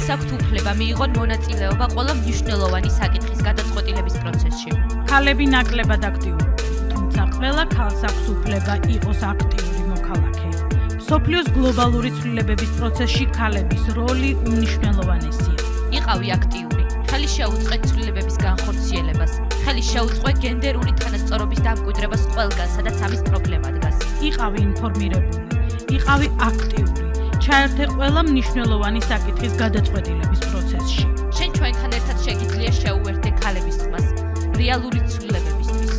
ქალებს აქვთ უფლება მიიღონ მონაწილეობა ყველა მნიშვნელოვანი საკითხის გადაწყვეტილების პროცესში. ქალები ნაკლებად აქტიურობენ, თუმცა ყველა ქალს აქვს უფლება იყოს აქტიური მოქალაქე. მსოფლიოს გლობალური ცვლილებების პროცესში ქალების როლი უმნიშვნელოვანესია. იყავი აქტიური. ხელი შეუწყეთ ცვლილებების განხორციელებას. ხელი შეუწყო გენდერული თანასწორობის დამკვიდრებას ყველგან, სადაც ამის პრობლემა დგას. იყავი ინფორმირებული, იყავი აქტიური. ჩაერთე ყველა მნიშვნელოვანი საკითხის გადაწყვეტილების პროცესში. შენ ჩვენთან ერთად შეგიძლია შეუერთდე ქალების ხმას რეალური ცვლილებებისთვის.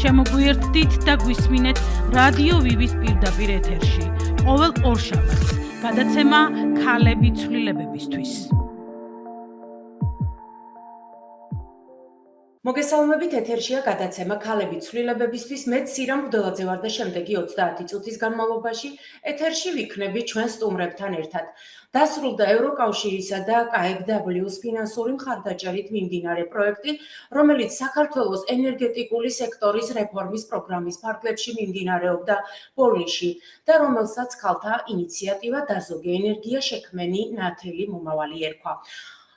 შემოგვიერთდით და გვისმინეთ რადიო ვივის პირდაპირ ეთერში. ყოველ ორშაბათს გადაცემა ქალები ცვლილებებისთვის. მოგესალმებით, ეთერშია გადაცემა ქალები ცვლილებებისთვის. მე ცირა მღვდელაძე ვარ და შემდეგი 30 წუთის განმავლობაში ეთერში ვიქნები ჩვენ სტუმრებთან ერთად. დასრულდა ევროკავშირისა და KfW-ს ფინანსური მხარდაჭერით მიმდინარე პროექტი, რომელიც საქართველოს ენერგეტიკული სექტორის რეფორმის პროგრამის ფარგლებში მიმდინარეობდა ბოლნისში და რომელსაც ქალთა ინიციატივა დაზოგი ენერგია შექმენი ნათელი მომავალი ერქვა.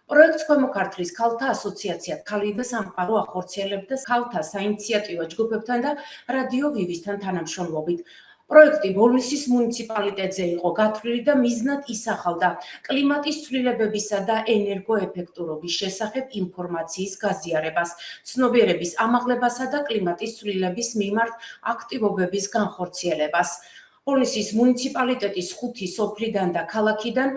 პროექტს ქვემო ქართლის ქალთა ასოციაცია ქალი და სამყარო ახორციელებდა ქალთა საინიციატივო ჯგუფებთან და რადიო ვივისთან თანამშრომლობით. პროექტი ბოლნისის მუნიციპალიტეტზე იყო გათვლილი და მიზნად ისახავდა კლიმატის ცვლილებებისა და ენერგოეფექტურობის შესახებ ინფორმაციის გაზიარებას, ცნობიერების ამაღლებასა და კლიმატის ცვლილების მიმართ აქტივობების განხორციელებას. ბოლნისის მუნიციპალიტეტის 5 სოფლიდან და ქალაქიდან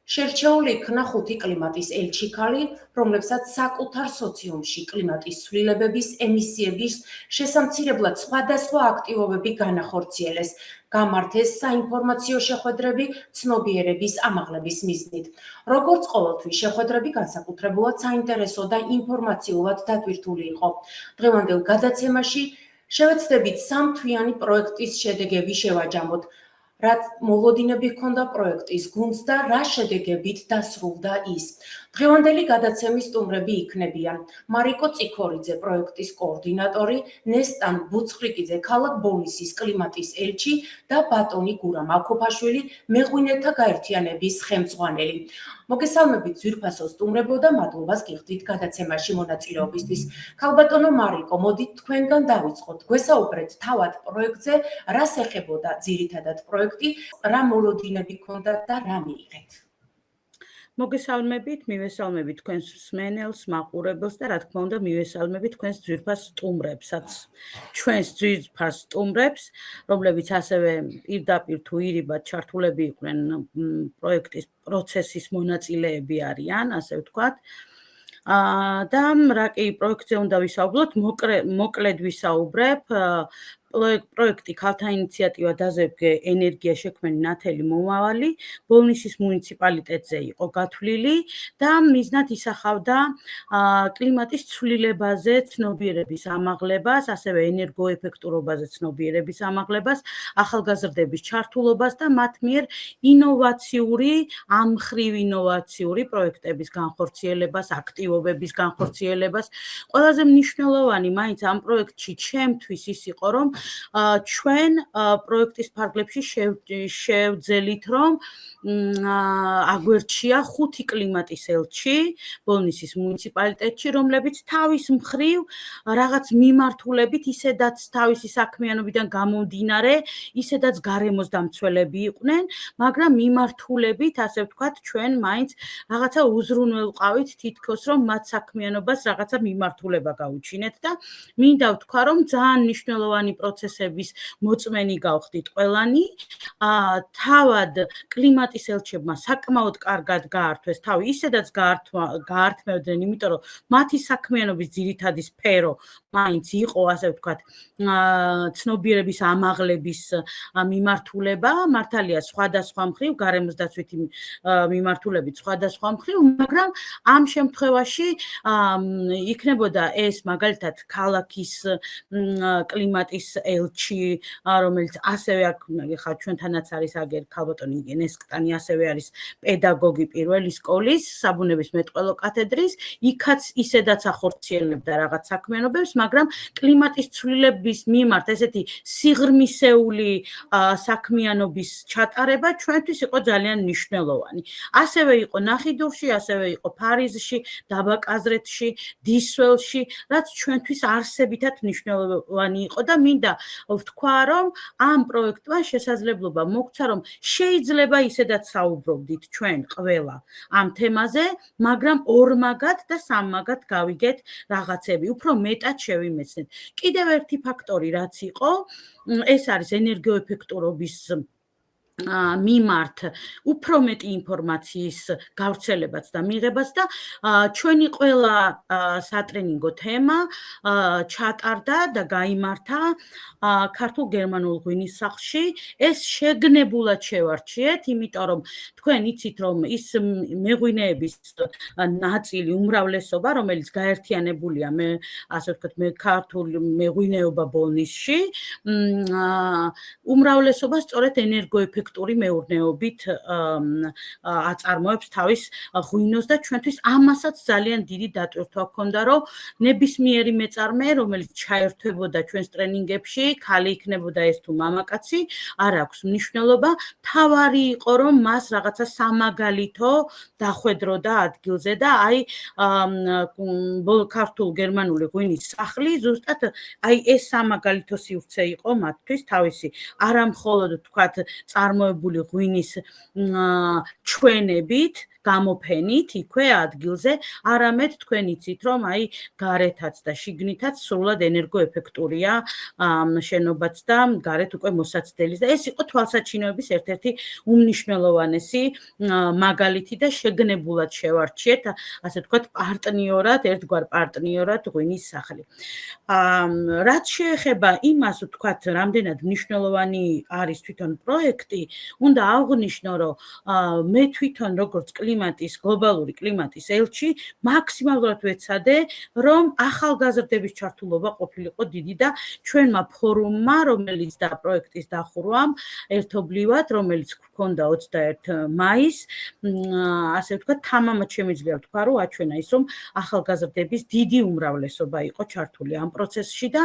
შერჩეული იქნა 5 კლიმატის ელჩი ქალი, რომლებსაც საკუთარ სოციუმში კლიმატის ცვლილებების ემისიების შესამცირებლად სხვადასხვა აქტივობები განახორციელეს, გამართეს საინფორმაციო შეხვედრები ცნობიერების ამაღლების მიზნით. როგორც ყოველთვის, შეხვედრები განსაკუთრებულად საინტერესო და ინფორმაციულად დატვირთული იყო. დღევანდელ გადაცემაში შევეცდებით 3 თვიანი პროექტის შედეგები შევაჯამოთ. რაც მოლოდინები ჰქონდა პროექტის გუნდს და რა შედეგებით დასრულდა ის. დღევანდელი გადაცემის სტუმრები იქნებიან მარიკო წიქორიძე, პროექტის კოორდინატორი, ნესტან ბუცხრიკიძე, ქალაქ ბოლნისის კლიმატის ელჩი და ბატონი გურამ აკოფაშვილი, მეღვინეთა გაერთიანების ხელმძღვანელი. მოგესალმებით ძვირფასო სტუმრებო და მადლობას გიხდით გადაცემაში მონაწილეობისთვის. ქალბატონო მარიკო, მოდით თქვენგან დავიწყოთ. გვესაუბრეთ თავად პროექტზე, რას ეხებოდა ძირითადად პროექტი, რა მოლოდინები ჰქონდა და რა მიიღეთ. მოგესალმებით, მივესალმებით თქვენს მსმენელს, მაყურებელს და რა თქმა უნდა მივესალმებით თქვენს ძვირფას სტუმრებსაც. ჩვენს ძვირფას სტუმრებს, რომლებიც ასევე პირდაპირ თუ ირიბად ჩართულები იყვნენ პროექტის პროცესის მონაწილეები არიან, ასე ვთქვათ. და რა კი პროექტზე უნდა ვისაუბროთ, მოკლედ ვისაუბრებ. პროექტი ქალთა ინიციატივა დაზოგი ენერგია შექმენი ნათელი მომავალი ბოლნისის მუნიციპალიტეტზე იყო გათვლილი და მიზნად ისახავდა კლიმატის ცვლილებაზე ცნობიერების ამაღლებას, ასევე ენერგოეფექტურობაზე ცნობიერების ამაღლებას, ახალგაზრდების ჩართულობას და მათ მიერ ინოვაციური, ამხრივ ინოვაციური პროექტების განხორციელებას, აქტივობების განხორციელებას. ყველაზე მნიშვნელოვანი მაინც ამ პროექტში ჩემთვის ის იყო, რომ ჩვენ პროექტის ფარგლებში შევძელით, რომ აგვერჩია 5 კლიმატის ელჩი ბოლნისის მუნიციპალიტეტში, რომლებიც თავის მხრივ რაღაც მიმართულებით, ისედაც თავისი საქმიანობიდან გამომდინარე, ისედაც გარემოს დამცველები იყვნენ, მაგრამ მიმართულებით, ასე ვთქვათ, ჩვენ მაინც რაღაცა უზრუნველყავით თითქოს, რომ მათ საქმიანობას რაღაცა მიმართულება გაუჩინეთ და მინდა ვთქვა, რომ ძალიან მნიშვნელოვანი პროცესების მოწმენი გავხდით ყველანი. თავად კლიმატის ელჩებმა საკმაოდ კარგად გაართვეს თავი, ისედაც გაართმევდნენ, იმიტომ რომ მათი საქმიანობის ძირითადი სფერო მაინც იყო, ასე ვთქვათ, ცნობიერების ამაღლების მიმართულება, მართალია სხვადასხვა მხრივ, გარემოს დაცვითი მიმართულებით სხვადასხვა მხრივ, მაგრამ ამ შემთხვევაში იქნებოდა ეს მაგალითად ქალაქის კლიმატის ელჩი, რომელიც ასევე აქ ხა ჩვენთანაც არის აგერ ქალბატონი ნესკტანი, ასევე არის პედაგოგი პირველი სკოლის, საბუნების მეტყველო კათედრის, იქაც ისედაც ახორციელებდა რაღაც საქმიანობებს, მაგრამ კლიმატის ცვლილების მიმართ ესეთი სიღრმისეული საქმიანობის ჩატარება ჩვენთვის იყო ძალიან მნიშვნელოვანი. ასევე იყო ნახიდურში, ასევე იყო ფარიზში, დაბა კაზრეთში, დისველში, რაც ჩვენთვის არსებითად მნიშვნელოვანი იყო და მინდა ვთქვა, რომ ამ პროექტმა შესაძლებლობა მოგცა, რომ შეიძლება ისედაც საუბრობდით ჩვენ ყველა ამ თემაზე, მაგრამ ორმაგად და სამმაგად გავიგეთ რაღაცები, უფრო მეტად შევიმეცნეთ. კიდევ ერთი ფაქტორი რაც იყო, ეს არის ენერგოეფექტურობის მიმართ უფრო მეტი ინფორმაციის გავრცელებაც და მიღებაც და ჩვენი ყველა სატრენინგო თემა ჩატარდა და გაიმართა ქართულ-გერმანულ ღვინის სახლში. ეს შეგნებულად შევარჩიეთ, იმიტომ რომ თქვენ იცით, რომ ის მეღვინეების ნაწილი, უმრავლესობა, რომელიც გაერთიანებულია ასე ვთქვათ, ქართულ მეღვინეობა ბოლნისში, უმრავლესობა სწორედ ენერგოეფექტური მეურნეობით აწარმოებს თავის ღვინოს და ჩვენთვის ამასაც ძალიან დიდი დატვირთვა ჰქონდა, რომ ნებისმიერი მეწარმე, რომელიც ჩაერთვებოდა ჩვენს ტრენინგებში, ქალი იქნებოდა ეს თუ მამაკაცი, არ აქვს მნიშვნელობა. თავარი იყო, რომ მას რაღაცა სამაგალითო დახვედროდა ადგილზე და აი ქართულ-გერმანული ღვინის სახლი ზუსტად აი ეს სამაგალითო სივრცე იყო მათთვის თავისი არა მხოლოდ თქვათ წარმოებული ღვინის ჩვენებით, გამოფენით იქვე ადგილზე, არამედ თქვენ იცით, რომ აი გარეთაც და შიგნითაც სრულად ენერგოეფექტურია შენობაც და გარეთ უკვე მოსაცდელი და ეს იყო თვალსაჩინოების ერთ-ერთი უმნიშვნელოვანესი მაგალითი და შეგნებულად შევარჩიეთ, ასე ვთქვათ, პარტნიორად, ერთგვარ პარტნიორად ღვინის სახლი. რაც შეეხება იმას, ვთქვათ, რამდენად მნიშვნელოვანი არის თვითონ პროექტი, უნდა აღვნიშნო, რომ მე თვითონ როგორც გლობალური კლიმატის ელჩი მაქსიმალურად ვეცადე, რომ ახალგაზრდების ჩართულობა ყოფილიყო დიდი და ჩვენმა ფორუმმა, რომელიც და პროექტის დახურვამ ერთობლივად, რომელიც გვქონდა 21 მაისს, ასე ვთქვათ, თამამად შემიძლია ვთქვა, რომ აჩვენა ის, რომ ახალგაზრდების დიდი უმრავლესობა იყო ჩართული ამ პროცესში და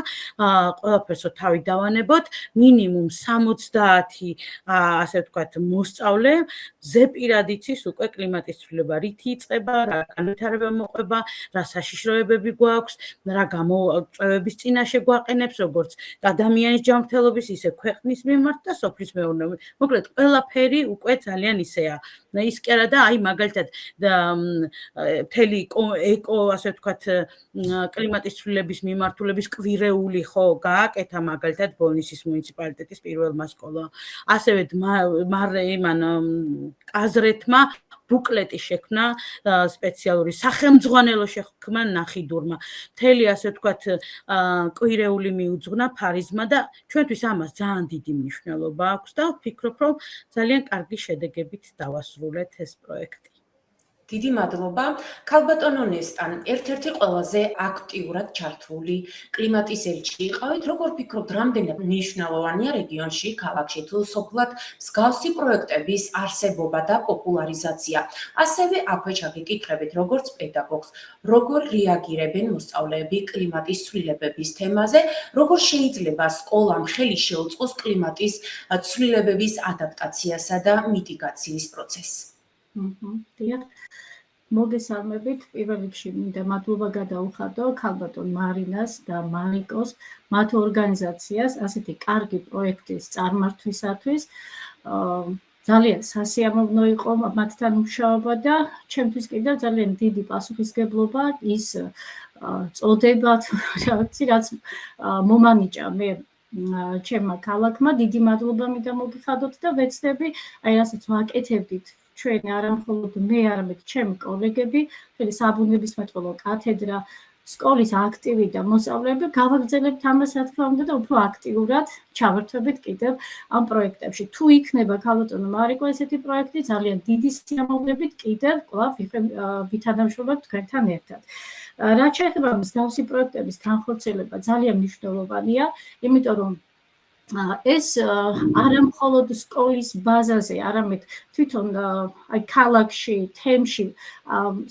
ყველაფერსო თავი დავანებოთ, მინიმუმ 70 ასე ვთქვათ, მოსწავლე ზეპირად იცის უკვე კლიმატის ცვლილება რითი იწყება, რა განვითარება მოყვება, რა საშიშროებები გვაქვს, რა გამოწვევების წინაშე გვაყენებს, როგორც ადამიანის ჯანმრთელობის, ისე ქვეყნის მიმართ და სოფლის მეურნეობის. მოკლედ, ყველაფერი უკვე ძალიან ისეა. ის კი არა და აი მაგალითად მთელი ეკო, ასე ვთქვათ, კლიმატის ცვლილების მიმართულების კვირეული ხო გააკეთა მაგალითად ბოლნისის მუნიციპალიტეტის პირველმა სკოლამ. ასევე კაზრეთმა ბუკლეტი შექმნა სპეციალური სახელმძღვანელო შექმნა ნახიდურმა. მთელი ასე ვთქვათ კვირეული მიუძღვნა ფარიზმა და ჩვენთვის ამას ძალიან დიდი მნიშვნელობა აქვს და ვფიქრობ, რომ ძალიან კარგი შედეგებით დავასრულეთ ეს პროექტი. დიდი მადლობა. ქალბატონო ნესტან, ერთ-ერთი ყველაზე აქტიურად ჩართული კლიმატის ელჩი იყავით. როგორ ფიქრობთ, რამდენად მნიშვნელოვანია რეგიონში, ქალაქში თუ სოფლად მსგავსი პროექტების არსებობა და პოპულარიზაცია? ასევე აქვე ჩაგიკითხებით, როგორც პედაგოგს, როგორ რეაგირებენ მოსწავლეები კლიმატის ცვლილებების თემაზე, როგორ შეიძლება სკოლამ ხელი შეუწყოს კლიმატის ცვლილებების ადაპტაციასა და მიტიგაციის პროცესს? მოგესალმებით, პირველ რიგში მინდა მადლობა გადაუხადო ქალბატონ მარინას და მარიკოს მათ ორგანიზაციას ასეთი კარგი პროექტის წარმართვისათვის. ძალიან სასიამოვნო იყო მათთან მუშაობა და ჩემთვის კიდევ ძალიან დიდი პასუხისგებლობა ის წოდება, რაც მომანიჭა მე ჩემმა ქალაქმა. დიდი მადლობა მინდა მოგიხადოთ და ვეცდები აი რასაც ვაკეთებდით ჩვენ არა მხოლოდ მე, არამედ ჩემი კოლეგები, მთელი საბუნების მეტყველო კათედრა, სკოლის აქტივი და მოსწავლეები გავაგრძელებთ ამას, რა თქმა უნდა, და უფრო აქტიურად ჩავერთვებით კიდევ ამ პროექტებში. თუ იქნება ქალბატონო მარიკო ესეთი პროექტი, ძალიან დიდი სიამოვნებით კიდევ კვლავ ვითანამშრომლობთ თქვენთან ერთად. რაც შეეხება მსგავსი პროექტების განხორციელება ძალიან მნიშვნელოვანია, იმიტომ რომ ეს არა მხოლოდ სკოლის ბაზაზე, არამედ თვითონ აი ქალაქში, თემში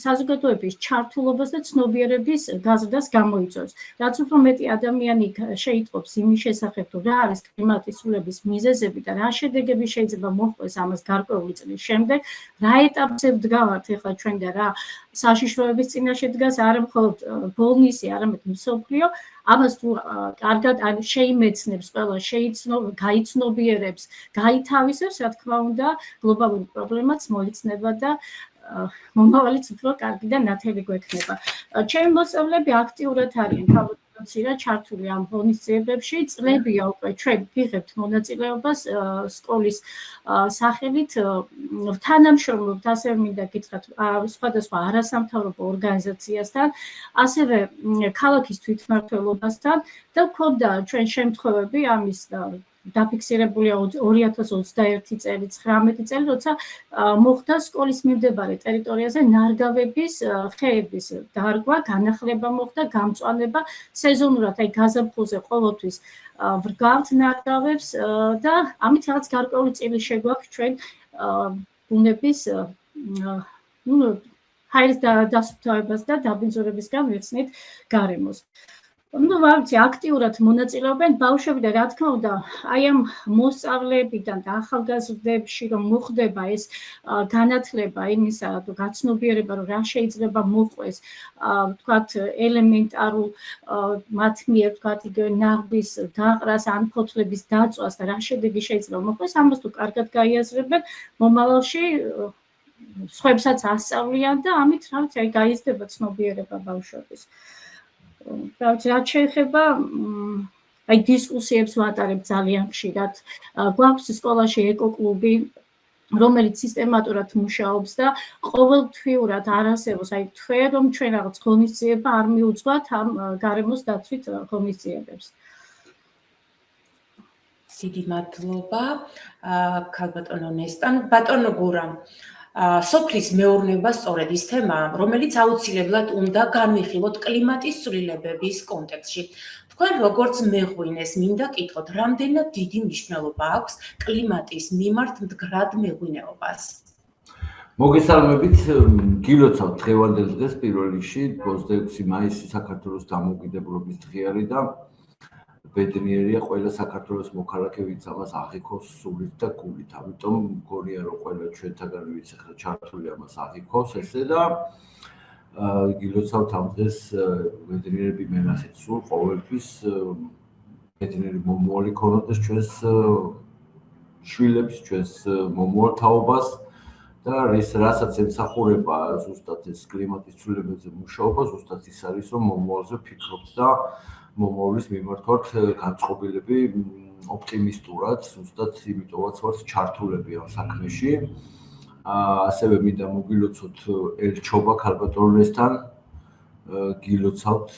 საზოგადოების ჩართულობას და ცნობიერების გაზრდას გამოიწვევს. რაც უფრო მეტი ადამიანი შეიტყობს იმის შესახებ, თუ რა არის კლიმატის ცვლილების მიზეზები და რა შედეგები შეიძლება მოჰყვეს ამას გარკვეული წლის შემდეგ, რა ეტაპზე ვდგავართ ახლა ჩვენ და რა საშიშროების წინაშე დგას არა მხოლოდ ბოლნისი, არამედ მსოფლიო, ამას თუ კარგად შეიმეცნებს ყველა, გაიცნობიერებს, გაითავისებს, რა თქმა უნდა, გლობალური პრობლემაც მოიცნება და მომავალიც უფრო კარგი და ნათელი გვექნება. ჩემი მოსწავლეები აქტიურად არიან თავდაცვით ჩართული ამ ღონისძიებებში, წლებია უკვე ჩვენ ვიღებთ მონაწილეობას სკოლის სახელით, თანამშრომლობთ, ასევე მინდა გითხრათ, სხვადასხვა არასამთავრობო ორგანიზაციასთან, ასევე ქალაქის თვითმმართველობასთან და გვქონდა ჩვენ შემთხვევები ამის დაფიქსირებულია 2021 წელი, 19 წელი, როცა მოხდა სკოლის მიმდებარე ტერიტორიაზე ნარგავების ხეების დარგვა, განახლება მოხდა, გამწვანება, სეზონურად აი გაზაფხულზე ყოველთვის ვრგავთ ნარგავებს და ამით რაღაც გარკვეული წილი შეგვაქვს ჩვენ ბუნების ჰაერის დასუფთავებას და დაბინძურებისგან ვიხსნით გარემოს. ვიცი, აქტიურად მონაწილეობენ ბავშვები და რა თქმა უნდა, აი ამ მოსწავლეებიდან და ახალგაზრდებში რომ მოხდება ეს განათლება იმისა, გაცნობიერება, რომ რა შეიძლება მოყვეს, ვთქვათ, ელემენტარულ მათ მიერ, ვთქვათ, იგივე ნაღდის დაყრას, ან ფოთლების დაწვას და რა შედეგი შეიძლება მოყვეს, ამას თუ კარგად გაიაზრებენ, მომავალში სხვებსაც ასწავლიან და ამით რაღაც აი გაიზრდება ცნობიერება ბავშვების. რაც შეეხება აი დისკუსიებს ვატარებთ ძალიან ხშირად. გვაქვს სკოლაში ეკოკლუბი, რომელიც სისტემატურად მუშაობს და ყოველთვიურად არ არსებობს აი თქვენ რომ ჩვენ რაღაც ღონისძიება არ მიუძღვათ ამ გარემოს დაცვით ღონისძიებებს. დიდი მადლობა ქალბატონო ნესტან. ბატონო გურამ, სოფლის მეურნეობა სწორედ ის თემაა, რომელიც აუცილებლად უნდა განვიხილოთ კლიმატის ცვლილებების კონტექსტში. თქვენ როგორც მეღვინეს მინდა კითხოთ, რამდენად დიდი მნიშვნელობა აქვს კლიმატის მიმართ მდგრად მეღვინეობას? მოგესალმებით, გილოცავთ დღევანდელ დღეს პირველ რიგში 26 მაისი საქართველოს დამოუკიდებლობის დღე არის და ბედნიერია ყველა საქართველოს მოქალაქე, ვინც ამას აღიქოს სულით და გულით. ამიტომ მგონია რომ ყველა ჩვენთაგან ვინც ახლა ჩართული ამას აღიქოს ესე და გილოცავთ ამ დღეს ბედნიერები მენახეთ სულ ყოველთვის ბედნიერი მომავალი ქონოდეს ჩვენს შვილებს, ჩვენს მომავალ თაობას და რასაც ემსახურება ზუსტად ეს კლიმატის ცვლილებებზე მუშაობა, ზუსტად ის არის რომ მომავალზე ფიქრობთ და მომავლის მიმართ ვართ განწყობილები ოპტიმისტურად, ზუსტად იმიტომაც ვართ ჩართულები ამ საქმეში. ასევე მინდა მოგილოცოთ ელჩობა ქალბატონესთან, გილოცავთ,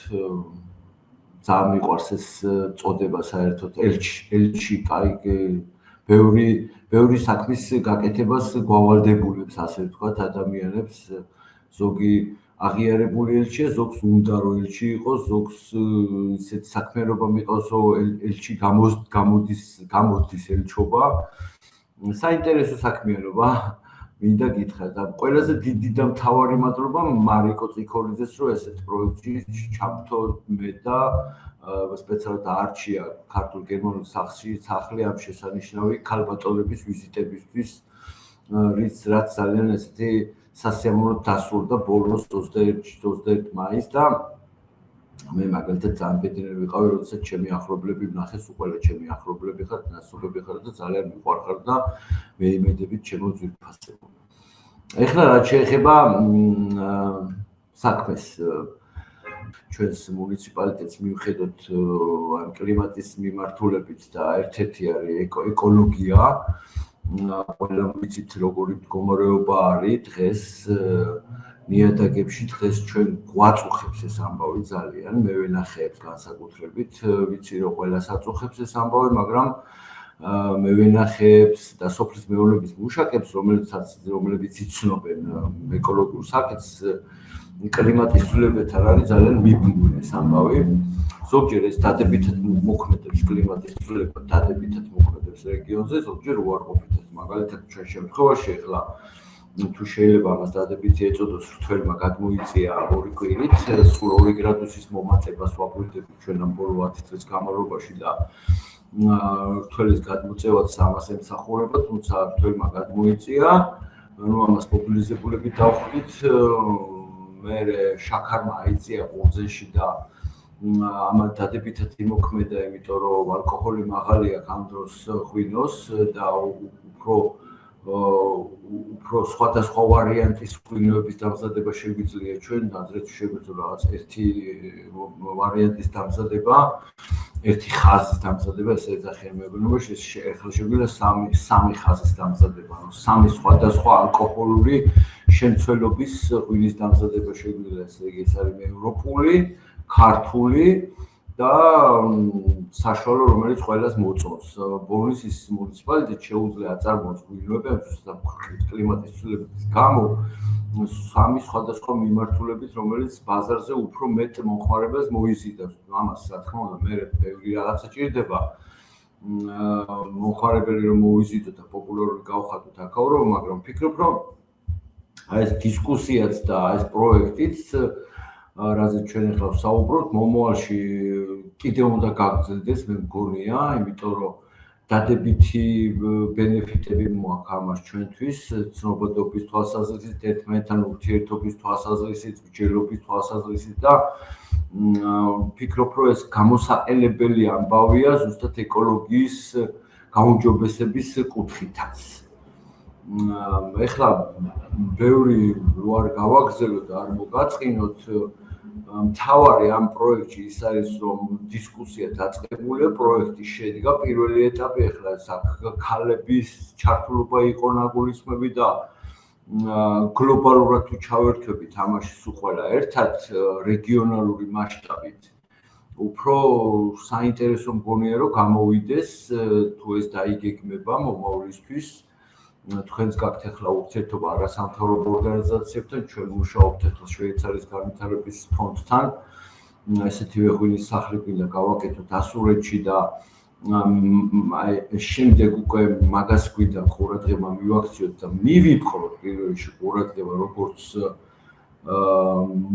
ძალიან მიყვარს ეს წოდება საერთოდ ელჩი, კაი, ბევრი საქმის გაკეთებას გვავალდებულებს, ასე ვთქვათ, ადამიანებს, ზოგი აღიარებული ელჩია, ზოგს უნდა რომ ელჩი იყოს, ზოგს ისეთი საქმიანობა მიყავს, რომ ელჩი გამოდის ელჩობა. საინტერესო საქმიანობა, მინდა გითხრათ და ყველაზე დიდი და მთავარი მადლობა მარიკო წიქოლიძეს, რომ ესეთ პროექტში ჩამთო მე და სპეციალურად არჩია ქართულ-გერმანულ სახლი ამ შესანიშნავი ქალბატონების ვიზიტებისთვის, რაც ძალიან ესეთი სასიამოვნოდ დასრულდა ბოლოს 21 მაისს და მე მაგალითად ძალიან ბედნიერი ვიყავი, როდესაც ჩემი ახლობლები ვნახეს, უყველა ჩემი ახლობლები ხართ, ნაცნობები ხართ და ძალიან მიყვარხარ და მე იმედებით ჩემო ძვირფასებო. ეხლა რაც შეეხება საქმეს ჩვენს მუნიციპალიტეტს მივხედოთ ამ კლიმატის მიმართულებით და ერთ-ერთი არის ეკოლოგია. ყველა ვიცით როგორი მდგომარეობა არის დღეს ნიადაგებში, დღეს ჩვენ გვაწუხებს ეს ამბავი ძალიან, მე ვენახეებს განსაკუთრებით, ვიცი რომ ყველას აწუხებს ეს ამბავი, მაგრამ მევენახეებს და სოფლის მეურნეობის მუშაკებს, რომლებიც იცნობენ ეკოლოგიურ საკითხს, კლიმატის ცვლილებებთან არის ძალიან მიბმული ეს ამბავი. ზოგჯერ ეს დადებითად მოქმედებს კლიმატის ცვლილებებთან, დადებითად მოქმედებს რეგიონზე, ზოგჯერ უარყოფითად. მაგალითად, ჩვენ შემთხვევაში ახლა თუ შეიძლება ამას დადებითი ეწოდოს, რთველმა გადმოიწია 2 კვირით, სულ 2 გრადუსის მომატებას ვაგვირდებით ჩვენ ამ ბოლო 10 წლის განმავლობაში და რთველის გადმოწევაც ამას ემსახურება, თუმცა რთველმა გადმოიწია, ну ამას მობილიზებულებით დავხვდით, მე შაქარმა აიწია ყურძენში და ამან დადებითად იმოქმედა, იმიტომ რომ ალკოჰოლი მაღალი აქვს ამ დროს ღვინოს და უფრო სხვადასხვა ვარიანტის ღვინოების დამზადება შეგვიძლია ჩვენ, ადრეც შეგვიძლია რაღაც ერთი ვარიანტის დამზადება, ერთი ხაზის დამზადება, ესე ეძახიან მეურნეობაში, ახლა შეგვიძლია სამი ხაზის დამზადება, ანუ სამი სხვადასხვა ალკოჰოლური შემცველობის ღვინის დამზადება შეგვიძლია, ესე იგი ეს არის ევროპული, ქართული და საშუალო, რომელიც ყველას მოწონს. ბოლნისის მუნიციპალიტეტი შეუძლია აწარმოოს ღვინოებს კლიმატის ცვლილებების გამო სამი სხვადასხვა მიმართულებით, რომელიც ბაზარზე უფრო მეტ მომხმარებელს მოიზიდავს. ამას, რა თქმა უნდა, მე ბევრი რაღაცა ჭირდება. მომხმარებელი რომ მოიზიდოთ და პოპულარული გავხადოთ აქაურო, მაგრამ ვფიქრობ, რომ ეს დისკუსიაც და ეს პროექტიც რაზეც ჩვენ ახლა ვსაუბრობთ, მომავალში კიდევ უნდა გაგრძელდეს, მე მგონია, იმიტომ რომ დადებითი ბენეფიტები მოაქვს ამას ჩვენთვის, ცნობადობის თვალსაზრისით, ერთმანეთთან ურთიერთობის თვალსაზრისით, მსჯელობის თვალსაზრისით და ვფიქრობ, რომ ეს გამოსაყენებელი ამბავია ზუსტად ეკოლოგიის გაუმჯობესების კუთხითაც. ეხლა ბევრი რო არ გავაგზავნოთ, არ მოგაწყინოთ, მთავარი ამ პროექტში ის არის, რომ დისკუსია დაწყებულია, პროექტი შედგა, პირველი ეტაპი ახლა ქალების ჩართულობა იყო ნაგულისხმები და გლობალურად თუ ჩავერთვებით ამაში სულ ყველა ერთად რეგიონალური მასშტაბით. უფრო საინტერესო მგონია, რომ გამოვიდეს, თუ ეს დაიგეგმება მომავლისთვის. თქვენს გაქვთ ახლა ურთიერთობა არასამთავრობო ორგანიზაციებთან, ჩვენ მუშაობთ ახლა შვეიცარიის განვითარების ფონდთან. ესეთივე ღვინის სახლი გვინდა გავაკეთოთ ასურეთში და შემდეგ უკვე მაგას გვინდა ყურადღება მივაქციოთ და მივიპყროთ პირველ რიგში ყურადღება როგორც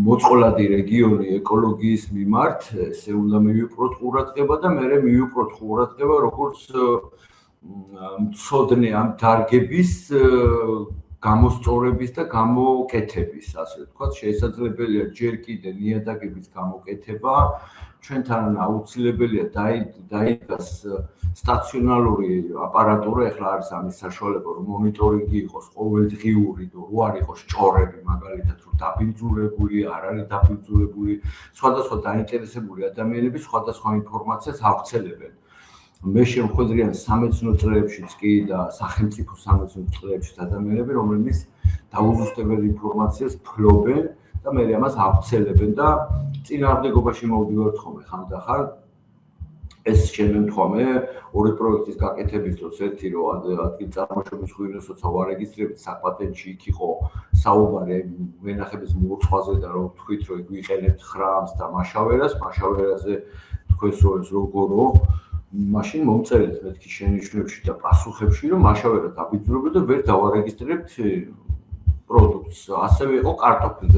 მოწყვლადი რეგიონი ეკოლოგიის მიმართ, ესე უნდა მივიპყროთ ყურადღება და მე მივიპყროთ ყურადღება როგორც მცოდნე ამ დარგების გამოსწორების და გამოკეთების, ასე ვთქვათ, შესაძლებელია ჯერ კიდე ნიადაგების გამოკეთება, ჩვენთან აუცილებელია დაიდგას სტაციონალური აპარატურა, ახლა არის ამის საშუალება, რომ მონიტორინგი იყოს ყოველდღიური, რომ არ იყოს ჭორები, მაგალითად, რომ დაბინძურებული, არ არის დაბინძურებული, სხვადასხვა დაინტერესებული ადამიანები სხვადასხვა ინფორმაციას ავრცელებენ. მე შემოხვედრიან სამეცნიერო წრეებშიც კი და სახელმწიფო სამეცნიერო წრეებშიც ადამიანები, რომლებიც დაუზუსტებელ ინფორმაციას ფლობენ და მე ამას ავრცელებენ და წინააღმდეგობაში მოვდივართ ხოლმე ხანდახან. ეს შემემთხვამე ორი პროექტის გაკეთების დროს ერთი რომ ადგილწარმოშობის ღვინოსოცა ვარეგისტრებით საპატენტში იქ იყო საუბარი ვენახების მოუწყვაზე და რომ თქვით რომ გვიყენებთ ხრამს და მაშავერაზე თქვენს როლს როგორო მაშინ მომწერეთ მეთქი შენიშვნებში და პასუხებში რომ მაშავერა დაბინძურებოდა და ვერ დავარეგისტრებთ პროდუქტს. ასევე იყო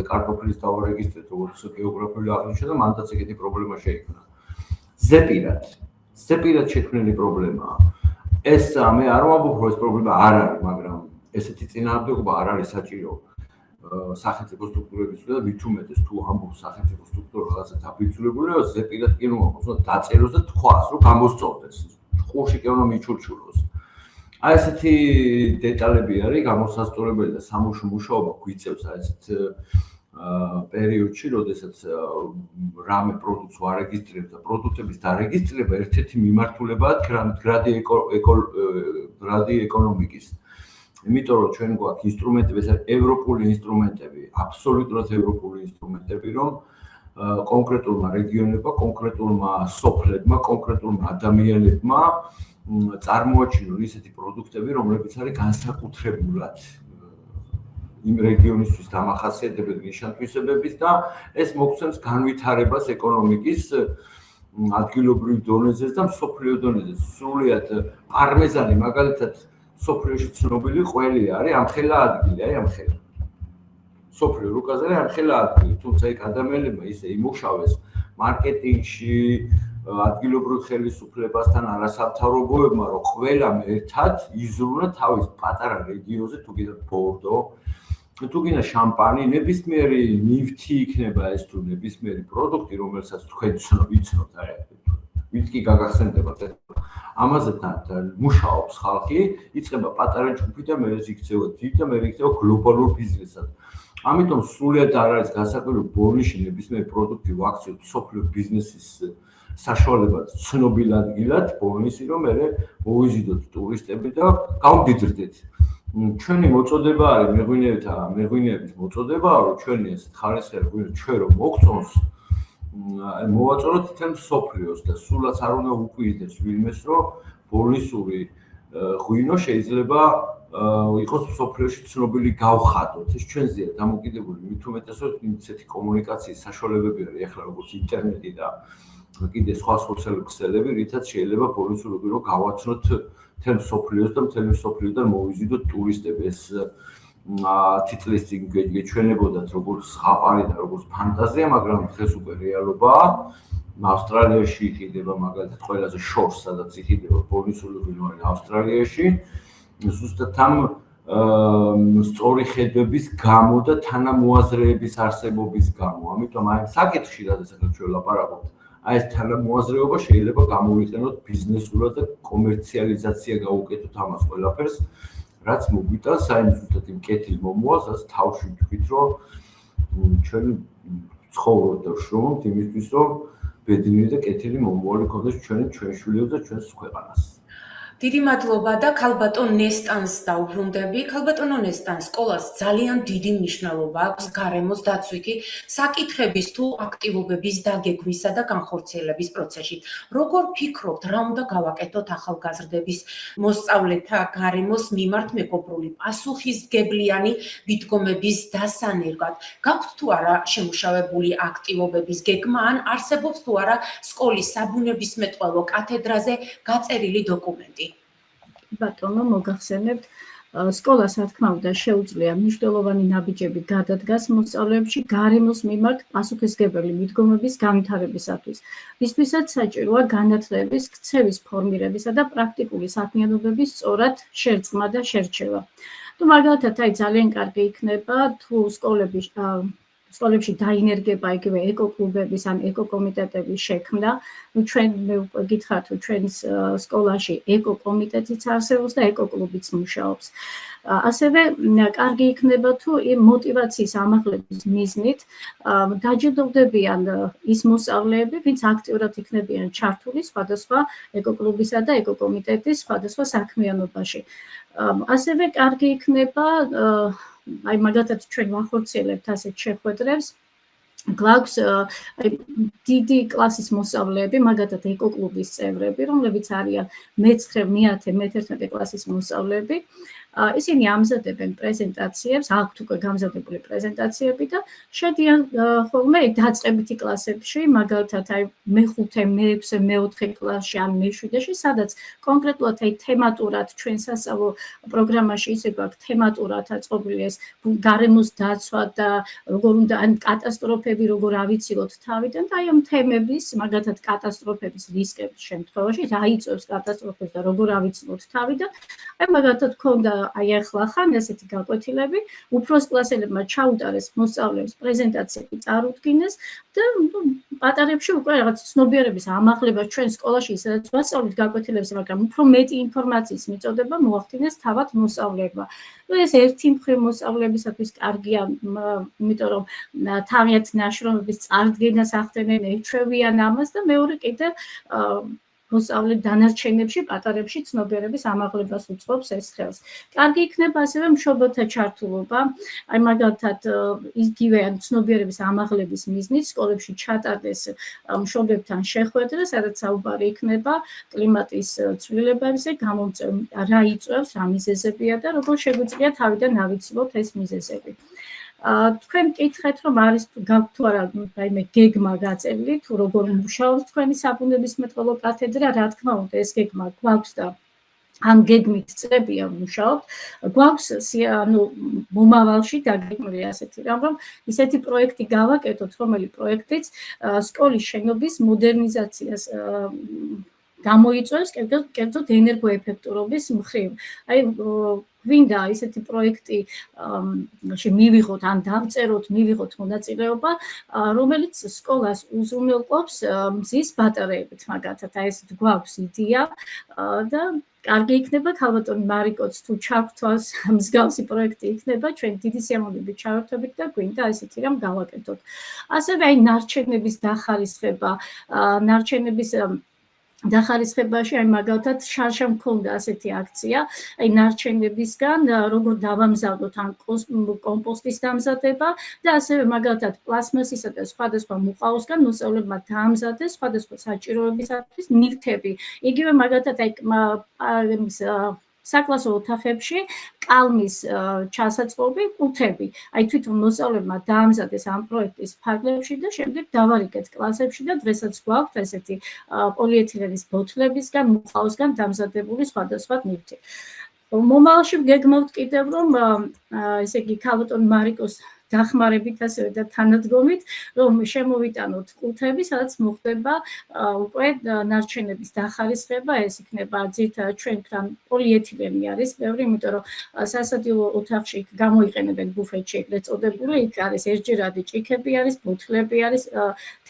კარტოფილის დავარეგისტრეთ როგორც გეოგრაფიული აღნიშნა და მანდაც ეგეთი პრობლემა შეიქმნა. ზეპირად შექმნილი პრობლემაა. ეს მე არ ვამბობ რომ ეს პრობლემა არ არის, მაგრამ ესეთი წინააღმდეგობა არ არის საჭირო სახელმწიფო სტრუქტურების და მით უმეტეს თუ ამბობს სახელმწიფო სტრუქტურა რაღაცა დაბინძურებულია, ზეპირად კი რომ ამბობს, რომ დაწეროს და თქვას, რომ გამოსწორდეს. ყურში კი უნდა მიჩურჩუროს. აი ესეთი დეტალები არის გამოსასწორებელი და სამუშაო მუშაობა გვიწევს აი ესეთ პერიოდში, როდესაც რამე პროდუქტს ვარეგისტრებ და პროდუქტების დარეგისტრება ერთ-ერთი მიმართულებაა გრადი ეკონომიკის. იმიტომ რომ ჩვენ გვაქვს ინსტრუმენტები, ეს არის ევროპული ინსტრუმენტები, აბსოლუტურად ევროპული ინსტრუმენტები, რომ კონკრეტულმა რეგიონებმა, კონკრეტულმა სოფლებმა, კონკრეტულმა ადამიანებმა წარმოაჩინონ ისეთი პროდუქტები, რომლებიც არის განსაკუთრებულად იმ რეგიონისთვის დამახასიათებელი ნიშან-თვისებების და ეს მოგცემს განვითარებას ეკონომიკის ადგილობრივ დონეზე და მსოფლიო დონეზე. სრულიად პარმეზანი მაგალითად მსოფლიოში ცნობილი ყველი არის ამხელა ადგილი, აი ამხელა. მსოფლიო რუკაზე არის ამხელა ადგილი, თუმცა იქ ადამიანებმა ისე იმუშავეს მარკეტინგში, ადგილობრივ ხელისუფლებასთან, არასამთავრობოებმა, რომ ყველამ ერთად იზრუნა თავის პატარა რეგიონზე, თუ კიდევ ბორდო, თუ კიდევ შამპანი, ნებისმიერი ნივთი იქნება ეს თუ ნებისმიერი პროდუქტი, რომელსაც თქვენ ვიცნობთ, აი, ვინც კი გაგახსენდებათ ეს. ამაზე თან მუშაობს ხალხი, იწყება პატარა ჯგუფი და მერე იქცევა დიდ და მერე იქცევა გლობალურ ბიზნესად. ამიტომ სრულიად არ არის გასაკვირი ბორნიში ნებისმიერი პროდუქტი ვაქციოთ სოფლიო ბიზნესის საშუალებად ცნობილ ადგილად ბორნისი, რომ მერე მოვიზიდოთ ტურისტები და გავდიდრდეთ. ჩვენი მოწოდება არის მეღვინეების მოწოდებაა, რომ ჩვენი ეს ხარისხი ჩვენ რომ მოგწონს, მოვაწონოთ თითქმის მსოფლიოს და სულაც არ უნდა უკვირდეს ვინმეს, რომ ბორნისური ღვინო შეიძლება იყოს მსოფლიოში ცნობილი გავხადოთ. ეს ჩვენზეა დამოკიდებული, მით უმეტესად ისეთი კომუნიკაციის საშუალებები არის ახლა როგორც ინტერნეტი და კიდე სხვა სოციალური რითაც შეიძლება ბორნისური ღვინო გავაცნოთ მთელ მსოფლიოს და მთელი მსოფლიოდან მოვიზიდოთ ტურისტები. ეს თითქმის წინ გეჩვენებოდათ როგორც ზღაპარი და როგორც ფანტაზია, მაგრამ დღეს უკვე რეალობაა. ავსტრალიაში იყიდება მაგალითად ყველაზე შორს, სადაც იყიდება ბორნისული ღვინო არის ავსტრალიაში. ზუსტად ამ სწორი ხედვების გამო და თანამოაზრეების არსებობის გამო. ამიტომ აი საკითხში, რადგან ჩვენ ლაპარაკობთ, აი ეს თანამოაზრეობა შეიძლება გამოვიყენოთ ბიზნესურად და კომერციალიზაცია გავუკეთოთ ამას ყველაფერს, რაც მოგვიტანს აი ზუსტად იმ კეთილ მომავალს, რაც თავში ვთქვით, რომ ჩვენ ცხოვრობთ და ვშრომობთ იმისთვის, რომ ბედნიერი და კეთილი მომავალი გქონდეს ჩვენ შვილებს და ჩვენს ქვეყანას. დიდი მადლობა და ქალბატონ ნესტანს დაუბრუნდები. ქალბატონო ნესტან, სკოლას ძალიან დიდი მნიშვნელობა აქვს გარემოს დაცვითი საკითხების თუ აქტივობების დაგეგმვისა და განხორციელების პროცესში. როგორ ფიქრობთ, რა უნდა გავაკეთოთ ახალგაზრდების მოსწავლეთა გარემოს მიმართ მეგობრული პასუხისმგებლიანი მიდგომების დასანერგად? გაქვთ თუ არა შემუშავებული აქტივობების გეგმა ან არსებობს თუ არა სკოლის საბუნებისმეტყველო კათედრაზე გაწერილი დოკუმენტი? ბატონო, მოგახსენებთ, სკოლას რა თქმა უნდა შეუძლია მნიშვნელოვანი ნაბიჯები გადადგას მოსწავლეებში გარემოს მიმართ პასუხისმგებელი მიდგომების განვითარებისათვის. მისთვისაც საჭიროა განათლების ქცევის ფორმირებისა და პრაქტიკული საქმიანობების სწორად შერწყმა და შერჩევა. თუ მაგალითად აი ძალიან კარგი იქნება თუ სკოლებში დაინერგება იგივე ეკოკლუბების ან ეკოკომიტეტების შექმნა. ჩვენ მე უკვე გითხრათ, რომ ჩვენს სკოლაში ეკოკომიტეტიც არსებობს და ეკოკლუბიც მუშაობს. ასევე კარგი იქნება თუ იმ мотиваციის ამაღლების მიზნით დაჯილდოვდებიან ის მოსწავლეები, ვინც აქტიურად იქნებიან ჩართული სხვადასხვა ეკოკლუბისა და ეკოკომიტეტის სხვადასხვა საქმიანობაში. ასევე კარგი იქნება აი მაგათაც ჩვენ ვახორციელებთ ასეთ შეხვედრებს. გვაქვს დიდი კლასის მოსწავლეები, მაგათაც ეკოკლუბის წევრები, რომლებიც არიან მე-9, მე-10, მე-11 კლასის მოსწავლეები. ისინი ამზადებენ პრეზენტაციებს, აქვთ უკვე გამზადებული პრეზენტაციები და შედიან ხოლმე დაწყებითი კლასებში, მაგალითად აი მე-5, მე-6, მე-4 კლასში ან მე-7-ში, სადაც კონკრეტულად აი თემატურად ჩვენ სასწავლო პროგრამაში ისე გვაქვს თემატურად აწყობილი ეს გარემოს დაცვა და როგორ უნდა ან კატასტროფები როგორ ავიცილოთ თავიდან და აი ამ თემების, მაგალითად კატასტროფების რისკების შემთხვევაში, რა იწვევს კატასტროფებს და როგორ ავიცილოთ თავიდან, აი მაგალითად ქონდა აი ახლა ხან ესეთი გაკვეთილები, უფროს კლასელებმა ჩაუტარეს მოსწავლეებს პრეზენტაციები წარუდგინეს და პატარებში უკვე რაღაც ცნობიერების ამაღლება ჩვენ სკოლაში სადაც ვასწავლით გაკვეთილებს, მაგრამ უფრო მეტი ინფორმაციის მიწოდება მოახდინეს თავად მოსწავლეებმა. ეს ერთი მხრივ მოსწავლეებისათვის კარგია, იმიტომ რომ თავიანთ ნაშრომების წარდგენას ახდენენ, ეჩვევიან ამას და მეორე კიდე მოსწავლე დანარჩენებში, პატარებში ცნობიერების ამაღლებას უწყობს ეს ხელს. კარგი იქნება ასევე მშობელთა ჩართულობა, აი მაგალითად იგივე ცნობიერების ამაღლების მიზნით სკოლებში ჩატარდეს მშობლებთან შეხვედრა, სადაც საუბარი იქნება კლიმატის ცვლილებებზე, რა იწვევს, რა მიზეზებია და როგორ შეგვიძლია თავიდან ავიცილოთ ეს მიზეზები. თქვენ მკითხეთ, რომ არის გაქვთ თუ არა რაიმე გეგმა გაწეული, თუ როგორ მუშაობს თქვენი საბუნებისმეტყველო კათედრა, რა თქმა უნდა, ეს გეგმა გვაქვს და ამ გეგმით წლებია ვმუშაობთ. გვაქვს მომავალში დაგეგმილი ასეთი რამ, რომ ისეთი პროექტი გავაკეთოთ, რომელი პროექტიც სკოლის შენობის მოდერნიზაციას გამოიწვევს, კერძოდ ენერგოეფექტურობის მხრივ. აი გვინდა ისეთი პროექტი მივიღოთ, ან დავწეროთ, მივიღოთ მონაწილეობა, რომელიც სკოლას უზრუნველყოფს მზის ბატარეებით, მაგალითად, აი ესეთ გვაქვს იდეა და კარგი იქნება ქალბატონი მარიკოც თუ ჩაგვთვალს მსგავსი პროექტი იქნება, ჩვენ დიდი სიამოვნებით ჩავერთვებით და გვინდა ესეთი რამ გავაკეთოთ. ასევე აი ნარჩენების დახარისხება, ნარჩენების დახარისხებაში, აი მაგალითად შარშა მქონდა ასეთი აქცია, აი ნარჩენებისგან როგორ დავამზადოთ ან კომპოსტის დამზადება და ასევე მაგალითად პლასმასისა და სხვადასხვა მოყავისგან მოსწავლეებმა დაამზადეს სხვადასხვა საჭიროებისათვის ნივთები. იგივე მაგალითად აი საკლასო ოთახებში კალმის ჩასაწყობი კუთები. აი თვითონ მოსწავლეებმა დაამზადეს ამ პროექტის ფარგლებში და შემდეგ დავარიგეთ კლასებში და დღესაც გვაქვს ესეთი პოლიეთილენის ბოთლებისგან, მოყავისგან დამზადებული სხვადასხვა ნივთი. მომავალში ვგეგმავთ კიდევ, რომ ესე იგი ქალბატონ მარიკოს დახმარებით ასევე და თანადგომით, რომ შემოვიტანოთ კუთები, სადაც მოხდება უკვე ნარჩენების დახარისხება, ეს იქნება ძირითადად ჩვენთან პოლიეთილენი არის ბევრი, იმიტომ რომ სასადილო ოთახში გამოიყენებენ ბუფეტში ეგრეთ წოდებული, იქ არის ერთჯერადი ჭიქები არის, ბოთლები არის,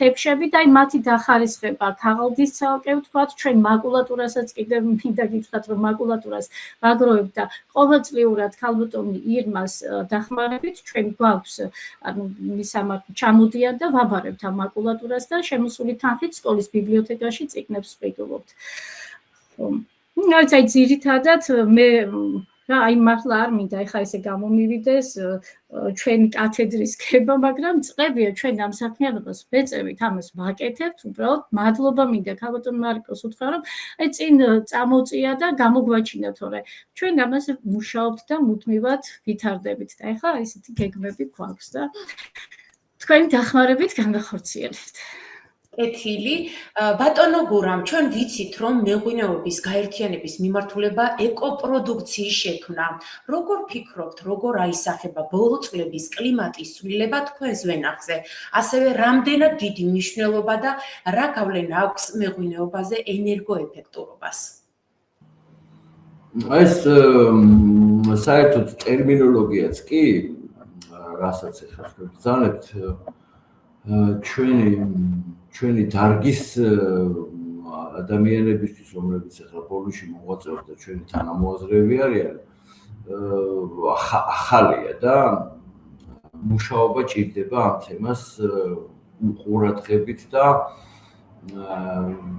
თეფშები და აი მათი დახარისხება, ქაღალდის ცალკე ვთქვათ, ჩვენ მაკულატურასაც კიდევ მინდა გითხრათ, რომ მაკულატურას ვაგროვებთ და ყოველწლიურად ქალბატონი ირმას დახმარებით ჩვენ გვაქვს მისამართი ჩამოდიან და ვაბარებთ ამ მაკულატურას და შემოსული თანხით სკოლის ბიბლიოთეკაში წიგნებს ვყიდულობთ. აი ძირითადად მე აი მართლა არ მინდა ეხლა ესე გამომივიდეს ჩვენი კათედრის ქება, მაგრამ წლებია ჩვენ ამ საქმიანობას ვეწევით, ამას ვაკეთებთ, უბრალოდ მადლობა მინდა ქალბატონ მარიკოს უთხრა, რომ აი წინ წამოწია და გამოგვაჩინა, თორე ჩვენ ამას მუშაობთ და მუდმივად ვითარდებით და ეხლა ესეთი გეგმები გვაქვს და თქვენი დახმარებით განახორციელებთ. კეთილი, ბატონო გურამ, ჩვენ ვიცით, რომ მეღვინეობის გაერთიანების მიმართულება ეკოპროდუქციის შექმნა. როგორ ფიქრობთ, როგორ აისახება ბოლო წლების კლიმატის ცვლილება თქვენს ვენახზე? ასევე რამდენად დიდი მნიშვნელობა და რა გავლენა აქვს მეღვინეობაზე ენერგოეფექტურობას? ეს საერთოდ ტერმინოლოგიაც კი, რასაც ახლა ვბრძანებთ, ჩვენი დარგის ადამიანებისთვის, რომლებიც ახლა პოლში მოღვაწეობთ და ჩვენი თანამოაზრეები არიან, ახალია და მუშაობა ჭირდება ამ თემას ყურადღებით და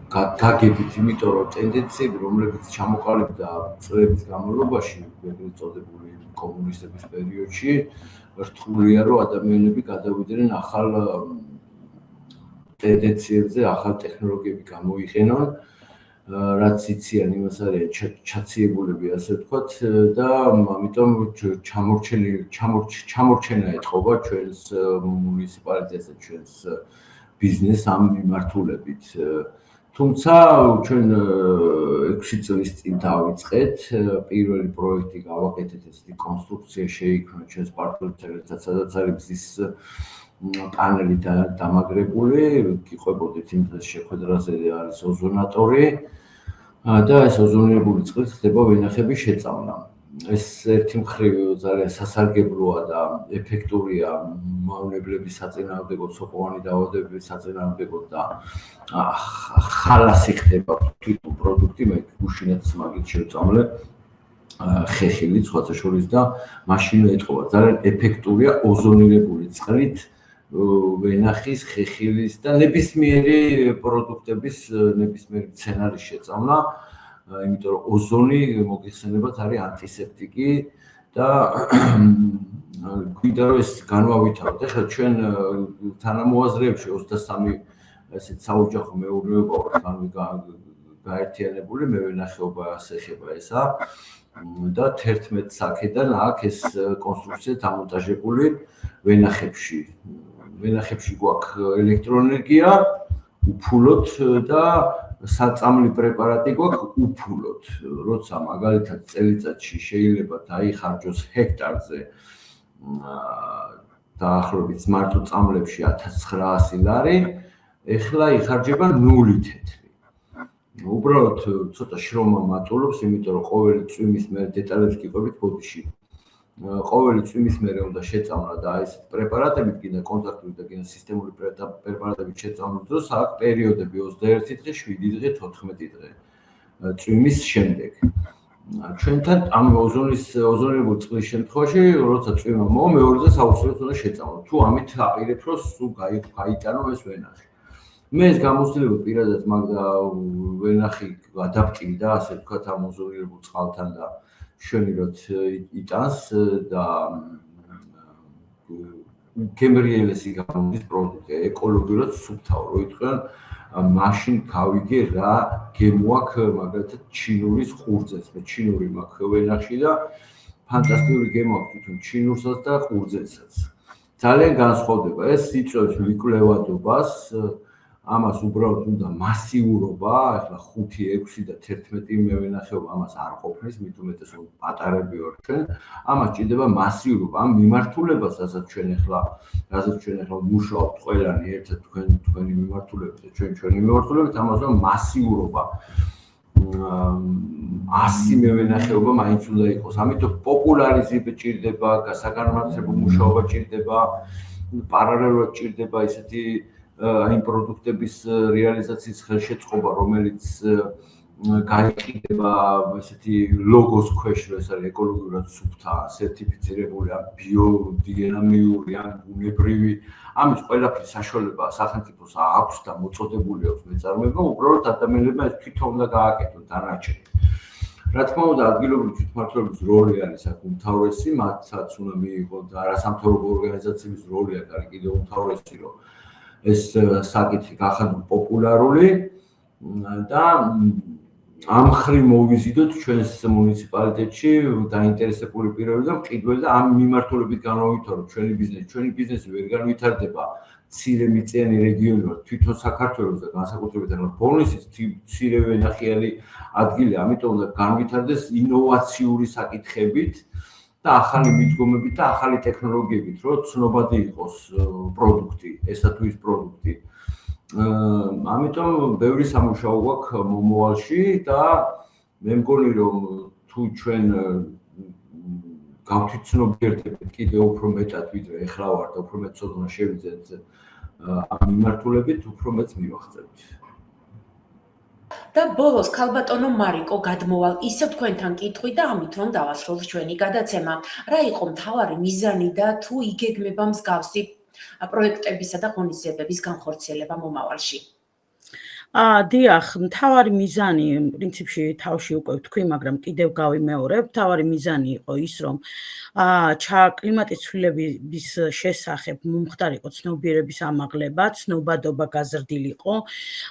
გაგებით, იმიტომ რომ ტენდენციები, რომლებიც ჩამოყალიბდა წლების განმავლობაში, ეგრეთ წოდებული კომუნისტების პერიოდში, რთულია, რომ ადამიანები გადავიდნენ ახალ ტენდენციებზე, ახალ ტექნოლოგიები გამოიყენონ, რაც იციან, იმას არიან ჩაციებულები, ასე ვთქვათ, და ამიტომ ჩამორჩენა ეთყობა ჩვენს მუნიციპალიტეტს და ჩვენს ბიზნესს ამ მიმართულებით. თუმცა ჩვენ 6 წლის წინ დავიწყეთ, პირველი პროექტი გავაკეთეთ, ესეთი კონსტრუქცია შეიქმნა ჩვენს პარტნიორებთან, სადაც არის მზის პანელი დამაგრებული, გიყვებოდით იმ დღეს შეხვედრაზე არის ოზონატორი და ეს ოზონირებული წყლით ხდება ვენახების შეწამნა. ეს ერთი მხრივ ძალიან სასარგებლოა და ეფექტურია მავნებლების საწინააღმდეგოდ, სოკოვანი დაავადებების საწინააღმდეგოდ და ხალასი ხდება თვითონ პროდუქტი, მე გუშინაც მაგით შევწამლე ხეხილით სხვათა შორის და მაშინ ეთყობა. ძალიან ეფექტურია ოზონირებული წყლით ვენახის, ხეხილის და ნებისმიერი პროდუქტების, ნებისმიერი მცენარის შეწამლა, იმიტომ რომ ოზონი მოგეხსენებათ არის ანტისეპტიკი და გვინდა რომ ეს განვავითაროთ. ეხლა ჩვენ თანამოაზრეებში 23 ესეთ საოჯახო მეურნეობა ვართ გაერთიანებული, მევენახეობა ასე ხება ესა და 11 საქედან აქვს ეს კონსტრუქცია დამონტაჟებული ვენახებში. ვენახებში გვაქვს ელექტროენერგია უფულოდ და საწამლი პრეპარატი გვაქვს უფულოდ. როცა მაგალითად წელიწადში შეიძლება დაიხარჯოს ჰექტარზე დაახლოებით მარტო წამლებში 1900 ლარი, ეხლა იხარჯება 0 თეთრი. უბრალოდ ცოტა შრომა მატულობს, იმიტომ რომ ყოველი წვიმის მერე დეტალებს გიყვებით ბოდიში. ყოველი წვიმის მერე უნდა შეწამლა და ეს პრეპარატებით კიდე კონტაქტური და კიდე სისტემური პრეპარატებით შეწამლოს დროს აქვს პერიოდები 21 დღე, 7 დღე, 14 დღე წვიმის შემდეგ. ჩვენთან ამ ოზონირებულ წყლის შემთხვევაში, როცა წვიმა მოვა, მეორე დღეს აუცილებლად უნდა შეწამლო. თუ ამით აპირებს, რომ სულ გაიტანო ეს ვენახი. მე ეს გამოცდილება პირადად მაგდა ვენახი ადაპტივდა, ასე ვთქვათ, ამ ოზონირებულ წყალთან და შვენილად იტანს და გემრიელესი გამოდის პროდუქტი, ეკოლოგიურად სუფთავ, რო იტყვიან, მაშინ გავიგე რა გემო აქვს მაგალითად ჩინურის ყურძენს. მე ჩინური მაქვს ვენახში და ფანტასტიკური გემო აქვს თვითონ ჩინურსაც და ყურძენსაც. ძალიან განსხვავდება. ეს იწვევს მიკვლევადობას, ამას უბრალოდ უნდა მასიურობა, ახლა 5, 6 და 11 მევენახეობა ამას არ ყოფნის, მით უმეტეს რომ პატარები ვარ ჩვენ, ამას ჭირდება მასიურობა, ამ მიმართულებას, რასაც ჩვენ ახლა ვმუშაობთ ყველანი ერთად თქვენი მიმართულებით და ჩვენი მიმართულებით, ამას უნდა მასიურობა. 100 მევენახეობა მაინც უნდა იყოს. ამიტომ პოპულარიზება ჭირდება, საგანმანათლებლო მუშაობა ჭირდება, პარალელურად ჭირდება ისეთი იმ პროდუქტების რეალიზაციის ხელშეწყობა, რომელიც გაიყიდება ესეთი ლოგოს ქვეშ, რომ ეს არის ეკოლოგიურად სუფთა, სერტიფიცირებული, ბიოდინამიური, ბუნებრივი. ამის ყველაფრის საშუალება სახელმწიფოს აქვს და მოწოდებული აქვს მეწარმეებმა, უბრალოდ ადამიანებმა ეს თვითონ უნდა გააკეთონ დანარჩენი. რა თქმა უნდა, ადგილობრივი თვითმმართველობის როლი არის აქ უმთავრესი, მათაც უნდა მიიღონ და არასამთავრობო ორგანიზაციების როლი აქ არის კიდევ უმთავრესი, რომ ეს საკითხი გახადო პოპულარული და ამ ხრივ მოვიზიდოთ ჩვენს მუნიციპალიტეტში დაინტერესებული პირები და მყიდველი და ამ მიმართულებით განვავითაროთ ჩვენი ბიზნესი. ჩვენი ბიზნესი ვერ განვითარდება მცირე მიწიანი რეგიონი ვარ თვითონ საქართველოს და განსაკუთრებით ახლა ბოლნისის მცირე ვენახიანი ადგილი, ამიტომ უნდა განვითარდეს ინოვაციური საკითხებით და ახალი მიდგომებით და ახალი ტექნოლოგიებით, რომ ცნობადი იყოს პროდუქტი, ესა თუ ის პროდუქტი. ამიტომ ბევრი სამუშაო გვაქვს მომავალში და მე მგონი რომ თუ ჩვენ გავთვითცნობიერდებით კიდევ უფრო მეტად ვიდრე ეხლა ვარ და უფრო მეტ ცოდნა შევიძენთ ამ მიმართულებით, უფრო მეტს მივახცევთ. და ბოლოს ქალბატონო მარიკო გადმოვალ ისევ თქვენთან კითხვი და ამით რომ დავასრულოთ ჩვენი გადაცემა. რა იყო მთავარი მიზანი და თუ იგეგმება მსგავსი პროექტებისა და ღონისძიებების განხორციელება მომავალში? დიახ, მთავარი მიზანი პრინციპში თავში უკვე ვთქვი, მაგრამ კიდევ გავიმეორებ, მთავარი მიზანი იყო ის, რომ კლიმატის ცვლილების შესახებ მომხდარიყო ცნობიერების ამაღლება, ცნობადობა გაზრდილიყო,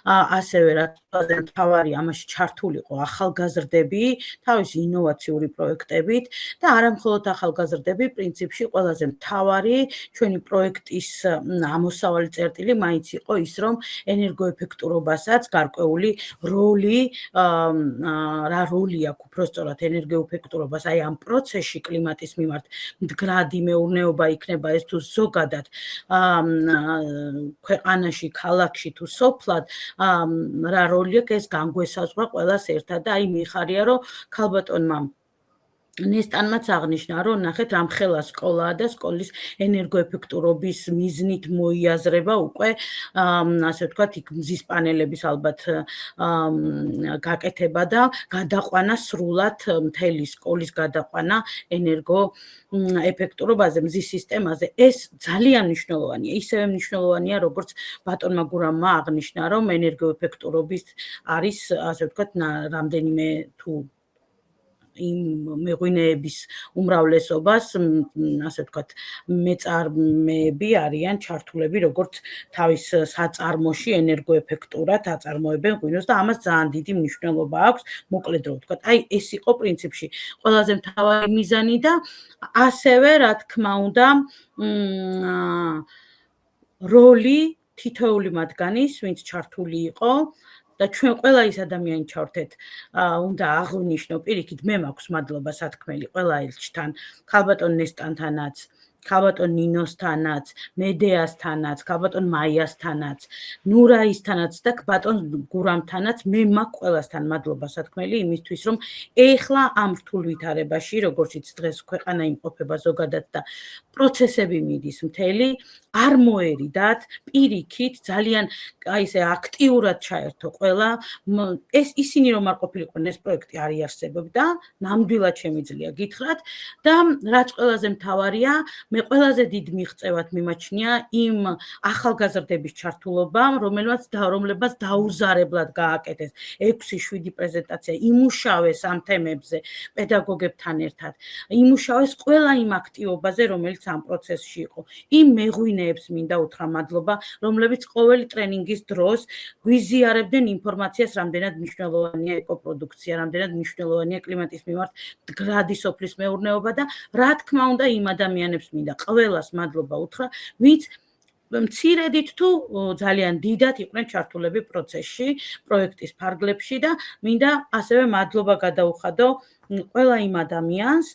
ასევე რაც მთავარი ამაში ჩართულიყო ახალგაზრდები, თავისი ინოვაციური პროექტებით და არა მხოლოდ ახალგაზრდები, პრინციპში ყველაზე მთავარი ჩვენი პროექტის ამოსავალი წერტილი მაინც იყო ის, რომ ენერგოეფექტურობასაც გარკვეული როლი, რა როლი აქვს უბრალოდ ენერგოეფექტურობას, აი ამ პროცესში კლიმატის მიმართ მდგრადი მეურნეობა იქნება ეს თუ ზოგადად ქვეყანაში, ქალაქში თუ სოფლად, რა როლი აქვს ეს განგვესაზღვრა ყველას ერთად და აი მიხარია რომ ქალბატონმა ნესტანმაც აღნიშნა, რომ ნახეთ რამხელა სკოლაა და სკოლის ენერგოეფექტურობის მიზნით მოიაზრება უკვე ასე ვთქვათ, იქ მზის პანელების ალბათ გაკეთება და გადაყვანა სრულად მთელი სკოლის გადაყვანა ენერგოეფექტურობაზე, მზის სისტემაზე. ეს ძალიან მნიშვნელოვანია. ისევე მნიშვნელოვანია, როგორც ბატონმა გურამმა აღნიშნა, რომ ენერგოეფექტურობის არის ასე ვთქვათ, რამდენიმე თუ იმ მეღვინეების უმრავლესობას, ასე ვთქვათ, მეწარმეები არიან ჩართულები, როგორც თავის საწარმოში ენერგოეფექტურად აწარმოებენ ღვინოს და ამას ძალიან დიდი მნიშვნელობა აქვს, მოკლედ რომ ვთქვათ. აი, ეს იყო პრინციპში ყველაზე მთავარი მიზანი და ასევე, რა თქმა უნდა, როლი თითოეული მათგანის, ვინც ჩართული იყო და ჩვენ ყველა ის ადამიანი ჩავთეთ, უნდა აღვნიშნო პირიქით, მე მაქვს მადლობა სათქმელი ყველა ელჩთან, ქალბატონ ნესტანთანაც, ქალბატონ ნინოსთანაც, მედეასთანაც, ქალბატონ მაიასთანაც, ნურაისთანაც და ბატონ გურამთანაც, მე მაქვს ყველასთან მადლობა სათქმელი იმისთვის, რომ ეხლა ამ რთულ ვითარებაში, როგორციც დღეს ქვეყანა იმყოფება ზოგადად და პროცესები მიდის მთელი, არ მოერიდათ პირიქით ძალიან აი ესე აქტიურად ჩაერთო ყველა ეს ისინი რომ არ ყოფილიყვნენ ეს პროექტი არ იარსებობდა ნამდვილად შემიძლია გითხრათ და რაც ყველაზე მთავარია მე ყველაზე დიდ მიღწევად მიმაჩნია იმ ახალგაზრდების ჩართულობამ რომლებმაც დაუზარებლად გააკეთეს 6-7 პრეზენტაცია იმუშავეს ამ თემებზე პედაგოგებთან ერთად იმუშავეს ყველა იმ აქტივობაზე რომელიც ამ პროცესში იყო იმ მეღვინეებს მინდა უთხრა მადლობა რომლებიც ყოველი ტრენინგის დროს გვიზიარებდნენ ინფორმაციას რამდენად მნიშვნელოვანია ეკოპროდუქცია რამდენად მნიშვნელოვანია კლიმატის მიმართ მდგრადი სოფლის მეურნეობა და რა თქმა უნდა იმ ადამიანებს მინდა ყველას მადლობა უთხრა ვინც მცირედით თუ ძალიან დიდად იყვნენ ჩართულები პროცესში პროექტის ფარგლებში და მინდა ასევე მადლობა გადაუხადო ყველა იმ ადამიანს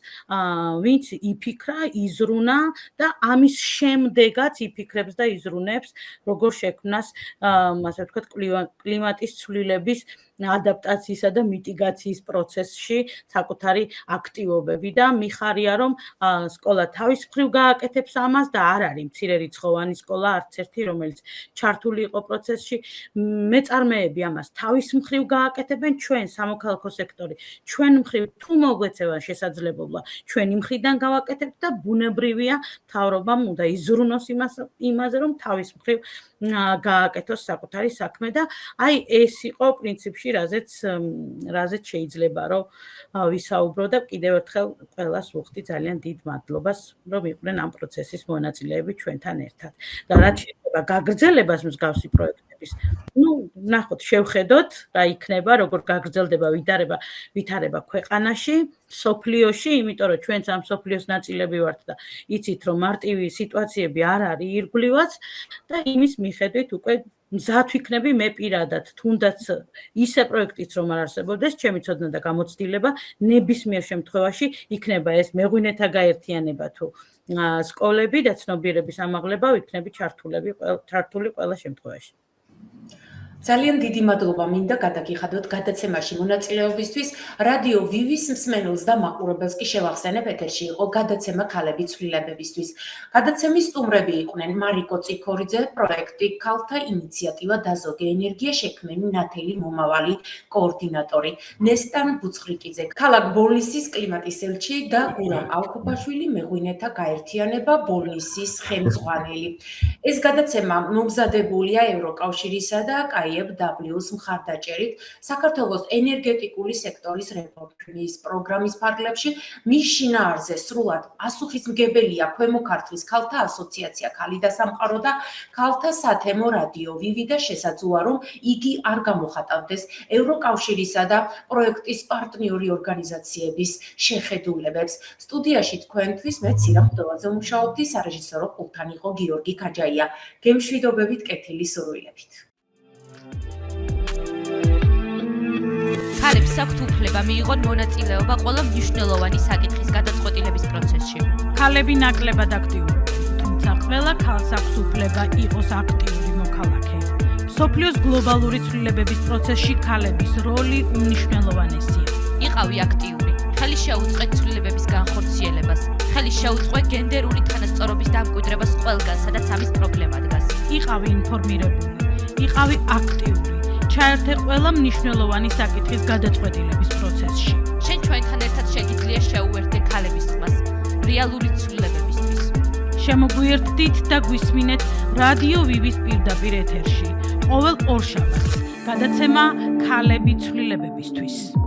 ვინც იფიქრა იზრუნა და ამის შემდეგაც იფიქრებს და იზრუნებს როგორ შექმნას ასე ვთქვათ კლიმატის ცვლილების ადაპტაციისა და მიტიგაციის პროცესში საკუთარი აქტივობები და მიხარია რომ სკოლა თავის მხრივ გააკეთებს ამას და არ არის მცირერიცხოვანი სკოლა არც ერთი რომელიც ჩართული იყო პროცესში მეწარმეები ამას თავის მხრივ გააკეთებენ ჩვენ სამოქალაქო სექტორი ჩვენ მხრივ თუ მოგვეცევა შესაძლებლობა ჩვენი მხრიდან გავაკეთებთ და ბუნებრივია მთავრობამ უნდა იზრუნოს იმაზე რომ თავის მხრივ გააკეთოს საკუთარი საქმე და აი ეს იყო პრინციპში რაზეც შეიძლება რომ ვისაუბრო და კიდევ ერთხელ ყველას ვუხდი ძალიან დიდ მადლობას რომ იყვნენ ამ პროცესის მონაწილეები ჩვენთან ერთად და რაც შეიძლება გაგრძელებას მსგავსი პროექტების ნახოთ შევხედოთ რა იქნება როგორ გაგრძელდება ვითარება ქვეყანაში სოფლიოში იმიტომ რომ ჩვენც ამ სოფლიოს ნაწილები ვართ და იცით რომ მარტივი სიტუაციები არ არის ირგვლივაც და იმის მიხედვით უკვე მზად ვიქნები მე პირადად თუნდაც ისე პროექტიც რომ არ არსებობდეს ჩემი ცოდნა და გამოცდილება ნებისმიერ შემთხვევაში იქნება ეს მეღვინეთა გაერთიანება თუ სკოლები და ცნობიერების ამაღლება ვიქნები ჩართული ყველა შემთხვევაში ძალიან დიდი მადლობა მინდა გადაგიხადოთ გადაცემაში მონაწილეობისთვის რადიო ვივის მსმენელს და მაყურებელს კი შევახსენებ ეთერში იყო გადაცემა ქალები ცვლილებებისთვის გადაცემის სტუმრები იყვნენ მარიკო წიქორიძე პროექტი ქალთა ინიციატივა დაზოგი ენერგია შექმნენი ნათელი მომავალი კოორდინატორი ნესტან ბუცხრიკიძე ქალაქ ბოლნისის კლიმატის ელჩი და გურამ ალქუბაშვილი მეღვინეთა გაერთიანება ბოლნისის ხელმძღვანელი ეს გადაცემა მომზადებულია ევროკავშირისა და IFW-ს მხარდაჭერით საქართველოს ენერგეტიკული სექტორის რეფორმის პროგრამის ფარგლებში მის შინაარზე სრულად პასუხისმგებელია ქვემო ქართლის ქალთა ასოციაცია ქალი და სამყარო და ქალთა სათემო რადიო ვივი და შესაძლოა რომ იგი არ გამოხატავდეს ევროკავშირისა და პროექტის პარტნიორი ორგანიზაციების შეხედულებებს სტუდიაში თქვენთვის მე ცირა მდელაძე მუშაობდი სარეჟისორო პულტთან იყო გიორგი ქაჯაია გემშვიდობებით კეთილი სურვილებით ქალებს აქვთ უფლება მიიღონ მონაწილეობა ყველა მნიშვნელოვანი საკითხის გადაწყვეტილების პროცესში. ქალები ნაკლებად აქტიურობენ, თუმცა ყველა ქალს აქვს უფლება იყოს აქტიური მოქალაქე. მსოფლიოს გლობალური ცვლილებების პროცესში ქალების როლი უმნიშვნელოვანესია. იყავი აქტიური. ხელი ხელი შეუწყეთ ცვლილებების განხორციელებას. ხელი შეუწყო გენდერული თანასწორობის დამკვიდრებას ყველგან, სადაც ამის პრობლემა დგას. იყავი ინფორმირებული, იყავი აქტიური, ჩაერთე ყველა მნიშვნელოვანი საკითხის გადაწყვეტილების პროცესში. შენ ჩვენთან ერთად შეგიძლია შეუერთდე ქალების ხმას რეალური ცვლილებებისთვის. შემოგვიერთდით და გვისმინეთ რადიო ვივის პირდაპირ ეთერში. ყოველ ორშაბათს გადაცემა ქალები ცვლილებებისთვის.